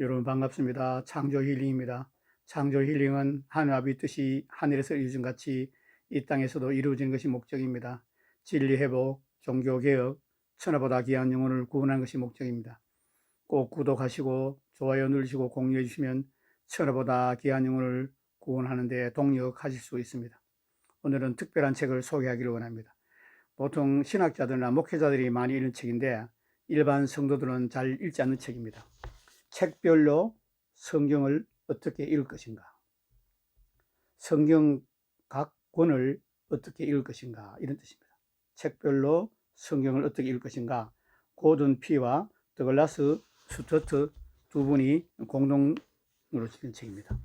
여러분 반갑습니다. 창조 힐링입니다. 창조 힐링은 하늘 아버지 뜻이 하늘에서 이루어진 같이 이 땅에서도 이루어지는 것이 목적입니다. 진리 회복, 종교 개혁, 천하보다 귀한 영혼을 구원하는 것이 목적입니다. 꼭 구독하시고 좋아요 누르시고 공유해 주시면 천하보다 귀한 영혼을 구원하는 데 동력하실 수 있습니다. 오늘은 특별한 책을 소개하기를 원합니다. 보통 신학자들이나 목회자들이 많이 읽는 책인데 일반 성도들은 잘 읽지 않는 책입니다. 책별로 성경을 어떻게 읽을 것인가, 성경 각 권을 어떻게 읽을 것인가, 이런 뜻입니다. 책별로 성경을 어떻게 읽을 것인가, 고든 피와 더글라스 스투어트 두 분이 공동으로 쓰는 책입니다.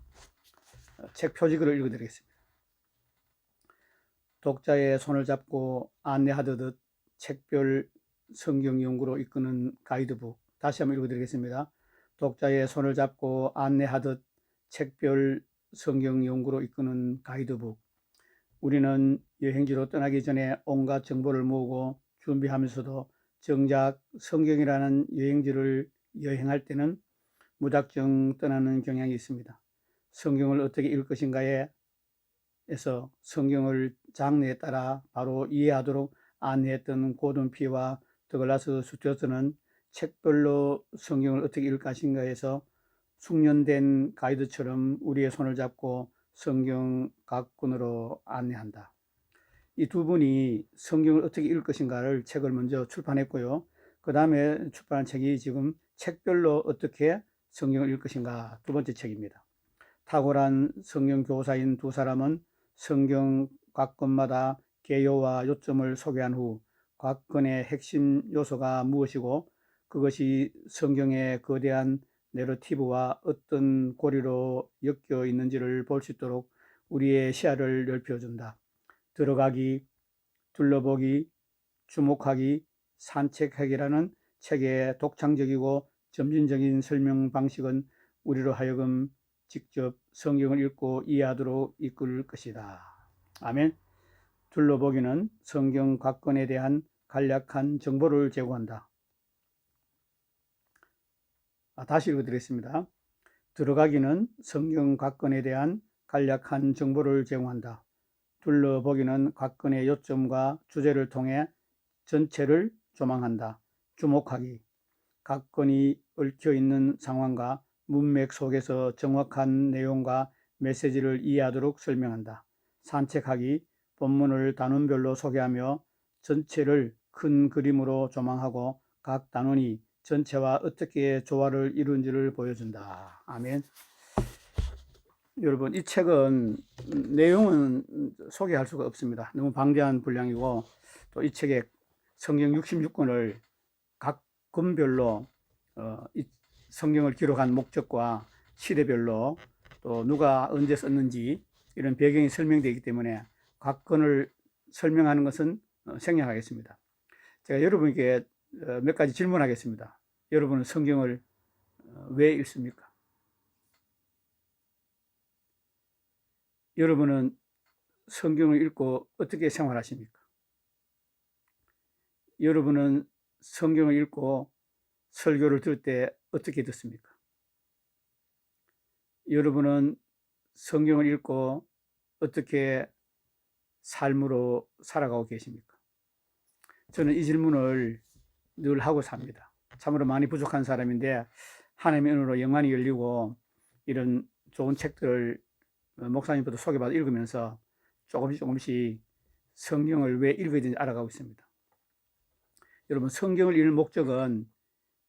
책 표지글을 읽어드리겠습니다. 독자의 손을 잡고 안내하듯 책별 성경 연구로 이끄는 가이드북. 다시 한번 읽어드리겠습니다. 독자의 손을 잡고 안내하듯 책별 성경 연구로 이끄는 가이드북. 우리는 여행지로 떠나기 전에 온갖 정보를 모으고 준비하면서도 정작 성경이라는 여행지를 여행할 때는 무작정 떠나는 경향이 있습니다. 성경을 어떻게 읽을 것인가에 에서 성경을 장르에 따라 바로 이해하도록 안내했던 고든 피와 더글라스 스튜어트는 책별로 성경을 어떻게 읽을 것인가에서 숙련된 가이드처럼 우리의 손을 잡고 성경 각 권으로 안내한다. 이 두 분이 성경을 어떻게 읽을 것인가를 책을 먼저 출판했고요. 그 다음에 출판한 책이 지금 책별로 어떻게 성경을 읽을 것인가 두 번째 책입니다. 탁월한 성경 교사인 두 사람은 성경 각 권마다 개요와 요점을 소개한 후 각 권의 핵심 요소가 무엇이고 그것이 성경의 거대한 내러티브와 어떤 고리로 엮여 있는지를 볼 수 있도록 우리의 시야를 넓혀준다. 들어가기, 둘러보기, 주목하기, 산책하기라는 책의 독창적이고 점진적인 설명 방식은 우리로 하여금 직접 성경을 읽고 이해하도록 이끌 것이다. 아멘. 둘러보기는 성경 각 권에 대한 간략한 정보를 제공한다. 다시 읽어드리겠습니다. 들어가기는 성경 각 권에 대한 간략한 정보를 제공한다. 둘러보기는 각 권의 요점과 주제를 통해 전체를 조망한다. 주목하기, 각 권이 얽혀 있는 상황과 문맥 속에서 정확한 내용과 메시지를 이해하도록 설명한다. 산책하기, 본문을 단원별로 소개하며 전체를 큰 그림으로 조망하고 각 단원이 전체와 어떻게 조화를 이루는지를 보여준다. 아멘. 여러분, 이 책은 내용은 소개할 수가 없습니다. 너무 방대한 분량이고 또 이 책에 성경 66권을 각 권별로 이 성경을 기록한 목적과 시대별로 또 누가 언제 썼는지 이런 배경이 설명되어 있기 때문에 각 권을 설명하는 것은 생략하겠습니다. 제가 여러분께 몇 가지 질문하겠습니다. 여러분은 성경을 왜 읽습니까? 여러분은 성경을 읽고 어떻게 생활하십니까? 여러분은 성경을 읽고 설교를 들을 때 어떻게 듣습니까? 여러분은 성경을 읽고 어떻게 삶으로 살아가고 계십니까? 저는 이 질문을 늘 하고 삽니다. 참으로 많이 부족한 사람인데 하나님의 은혜로 영안이 열리고 이런 좋은 책들을 목사님부터 소개받아 읽으면서 조금씩 성경을 왜 읽어야 되는지 알아가고 있습니다. 여러분, 성경을 읽는 목적은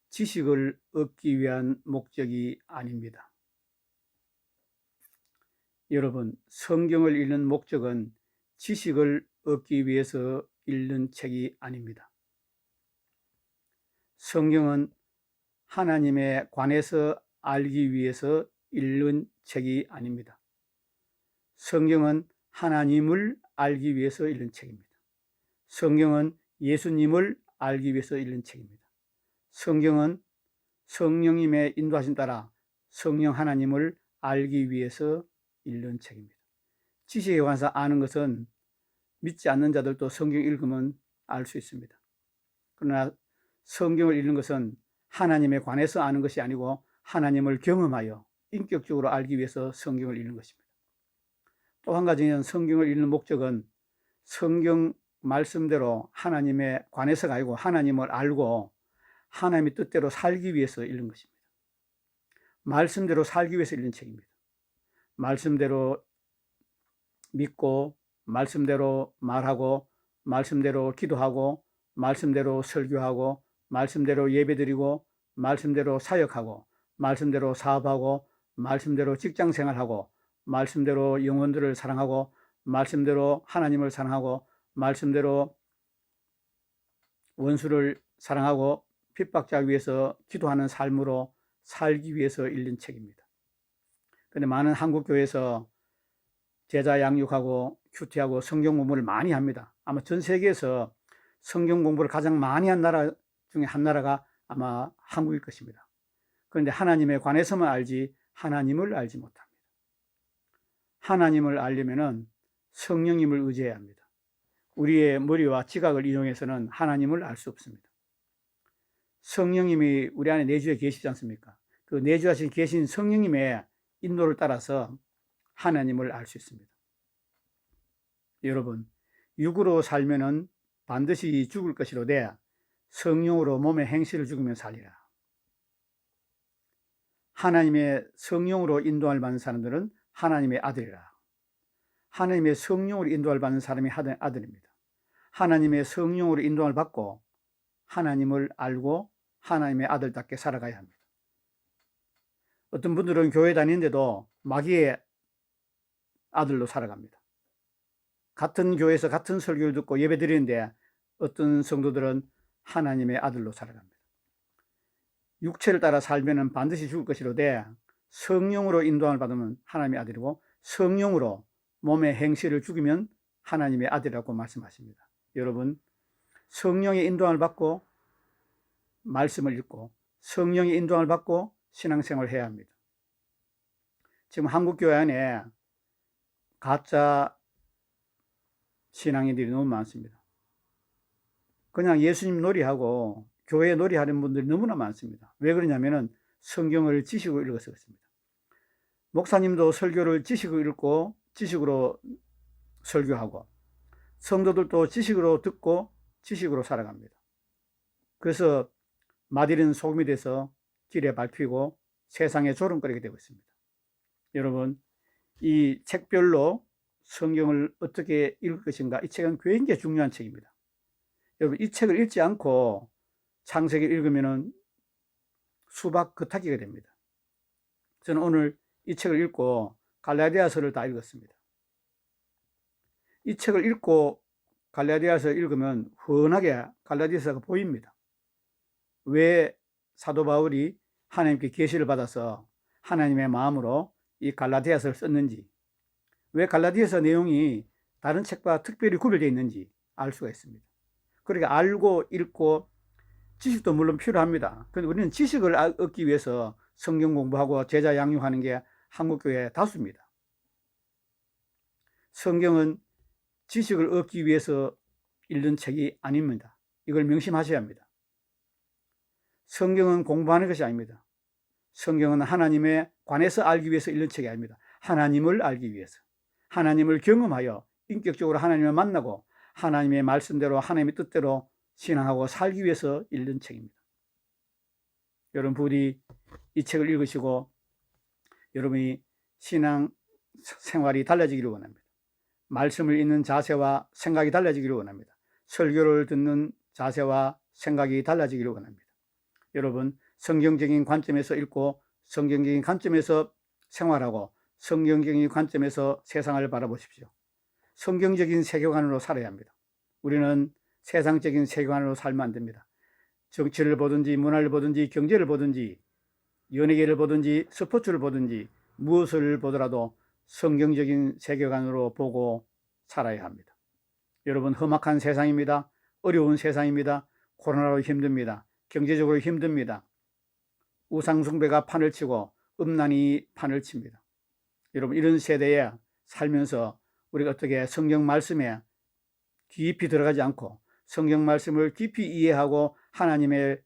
지식을 얻기 위한 목적이 아닙니다. 여러분, 성경을 읽는 목적은 지식을 얻기 위해서 읽는 책이 아닙니다. 성경은 하나님에 관해서 알기 위해서 읽는 책이 아닙니다. 성경은 하나님을 알기 위해서 읽는 책입니다. 성경은 예수님을 알기 위해서 읽는 책입니다. 성경은 성령님의 인도하심 따라 성령 하나님을 알기 위해서 읽는 책입니다. 지식에 관해서 아는 것은 믿지 않는 자들도 성경 읽으면 알 수 있습니다. 그러나 성경을 읽는 것은 하나님에 관해서 아는 것이 아니고 하나님을 경험하여 인격적으로 알기 위해서 성경을 읽는 것입니다. 또 한 가지는 성경을 읽는 목적은 성경 말씀대로 하나님에 관해서가 아니고 하나님을 알고 하나님의 뜻대로 살기 위해서 읽는 것입니다. 말씀대로 살기 위해서 읽는 책입니다. 말씀대로 믿고 말씀대로 말하고 말씀대로 기도하고 말씀대로 설교하고 말씀대로 예배드리고 말씀대로 사역하고 말씀대로 사업하고 말씀대로 직장생활하고 말씀대로 영혼들을 사랑하고 말씀대로 하나님을 사랑하고 말씀대로 원수를 사랑하고 핍박자 위해서 기도하는 삶으로 살기 위해서 읽는 책입니다. 그런데 많은 한국교회에서 제자 양육하고 큐티하고 성경 공부를 많이 합니다. 아마 전 세계에서 성경 공부를 가장 많이 한 나라 중에 한 나라가 아마 한국일 것입니다. 그런데 하나님에 관해서만 알지 하나님을 알지 못합니다. 하나님을 알려면은 성령님을 의지해야 합니다. 우리의 머리와 지각을 이용해서는 하나님을 알 수 없습니다. 성령님이 우리 안에 내주에 계시지 않습니까? 그 내주하신 계신 성령님의 인도를 따라서 하나님을 알 수 있습니다. 여러분, 육으로 살면은 반드시 죽을 것이로되 성령으로 몸의 행실을 죽으면 살리라. 하나님의 성령으로 인도할 받는 사람들은 하나님의 아들이라. 하나님의 성령으로 인도할 받는 사람이 아들입니다. 하나님의 성령으로 인도를 받고 하나님을 알고 하나님의 아들답게 살아가야 합니다. 어떤 분들은 교회 다니는데도 마귀의 아들로 살아갑니다. 같은 교회에서 같은 설교를 듣고 예배 드리는데 어떤 성도들은 하나님의 아들로 살아갑니다. 육체를 따라 살면 반드시 죽을 것이로되 성령으로 인도함을 받으면 하나님의 아들이고 성령으로 몸의 행실을 죽이면 하나님의 아들이라고 말씀하십니다. 여러분, 성령의 인도함을 받고 말씀을 읽고 성령의 인도함을 받고 신앙생활을 해야 합니다. 지금 한국교회 안에 가짜 신앙인들이 너무 많습니다. 그냥 예수님 놀이하고 교회 놀이하는 분들이 너무나 많습니다. 왜 그러냐면은 성경을 지식으로 읽어서 그렇습니다. 목사님도 설교를 지식으로 읽고 지식으로 설교하고 성도들도 지식으로 듣고 지식으로 살아갑니다. 그래서 마디는 소금이 돼서 길에 밟히고 세상에 조롱거리게 되고 있습니다. 여러분, 이 책별로 성경을 어떻게 읽을 것인가, 이 책은 굉장히 중요한 책입니다. 여러분, 이 책을 읽지 않고 창세기를 읽으면 수박 겉핥기가 됩니다. 저는 오늘 이 책을 읽고 갈라디아서를 다 읽었습니다. 이 책을 읽고 갈라디아서를 읽으면 훤하게 갈라디아서가 보입니다. 왜 사도 바울이 하나님께 계시를 받아서 하나님의 마음으로 이 갈라디아서를 썼는지, 왜 갈라디아서 내용이 다른 책과 특별히 구별되어 있는지 알 수가 있습니다. 그러니까 알고 읽고 지식도 물론 필요합니다. 그런데 우리는 지식을 얻기 위해서 성경 공부하고 제자 양육하는 게 한국교회 다수입니다. 성경은 지식을 얻기 위해서 읽는 책이 아닙니다. 이걸 명심하셔야 합니다. 성경은 공부하는 것이 아닙니다. 성경은 하나님에 관해서 알기 위해서 읽는 책이 아닙니다. 하나님을 알기 위해서, 하나님을 경험하여 인격적으로 하나님을 만나고 하나님의 말씀대로 하나님의 뜻대로 신앙하고 살기 위해서 읽는 책입니다. 여러분, 부디 이 책을 읽으시고 여러분이 신앙 생활이 달라지기를 원합니다. 말씀을 읽는 자세와 생각이 달라지기를 원합니다. 설교를 듣는 자세와 생각이 달라지기를 원합니다. 여러분, 성경적인 관점에서 읽고 성경적인 관점에서 생활하고 성경적인 관점에서 세상을 바라보십시오. 성경적인 세계관으로 살아야 합니다. 우리는 세상적인 세계관으로 살면 안 됩니다. 정치를 보든지 문화를 보든지 경제를 보든지 연예계를 보든지 스포츠를 보든지 무엇을 보더라도 성경적인 세계관으로 보고 살아야 합니다. 여러분, 험악한 세상입니다. 어려운 세상입니다. 코로나로 힘듭니다. 경제적으로 힘듭니다. 우상숭배가 판을 치고 음란이 판을 칩니다. 여러분, 이런 세대에 살면서 우리가 어떻게 성경 말씀에 깊이 들어가지 않고 성경 말씀을 깊이 이해하고 하나님의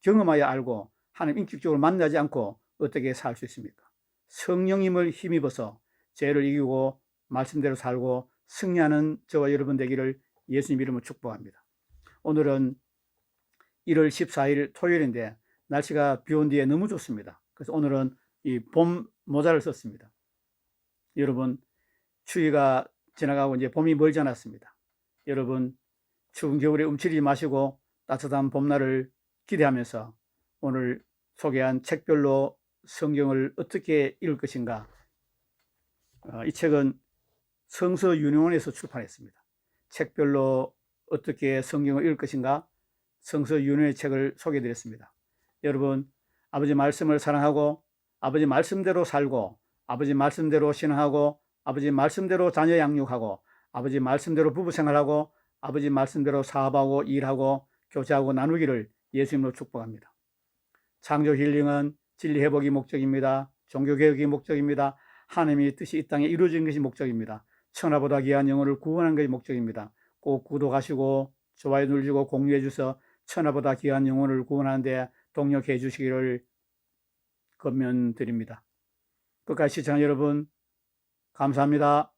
경험하여 알고 하나님 인격적으로 만나지 않고 어떻게 살 수 있습니까? 성령님을 힘입어서 죄를 이기고 말씀대로 살고 승리하는 저와 여러분 되기를 예수님 이름으로 축복합니다. 오늘은 1월 14일 토요일인데 날씨가 비 온 뒤에 너무 좋습니다. 그래서 오늘은 이 봄 모자를 썼습니다. 여러분, 추위가 지나가고 이제 봄이 멀지 않았습니다. 여러분, 추운 겨울에 움츠리지 마시고 따뜻한 봄날을 기대하면서 오늘 소개한 책별로 성경을 어떻게 읽을 것인가, 이 책은 성서윤회원에서 출판했습니다. 책별로 어떻게 성경을 읽을 것인가, 성서윤회의 책을 소개해드렸습니다. 여러분, 아버지 말씀을 사랑하고 아버지 말씀대로 살고 아버지 말씀대로 신앙하고 아버지 말씀대로 자녀 양육하고 아버지 말씀대로 부부 생활하고 아버지 말씀대로 사업하고 일하고 교제하고 나누기를 예수님으로 축복합니다. 창조 힐링은 진리 회복이 목적입니다. 종교 개혁이 목적입니다. 하나님의 뜻이 이 땅에 이루어진 것이 목적입니다. 천하보다 귀한 영혼을 구원하는 것이 목적입니다. 꼭 구독하시고 좋아요 누르시고 공유해 주셔서 천하보다 귀한 영혼을 구원하는 데 동력해 주시기를 권면드립니다. 끝까지 시청한 여러분 감사합니다.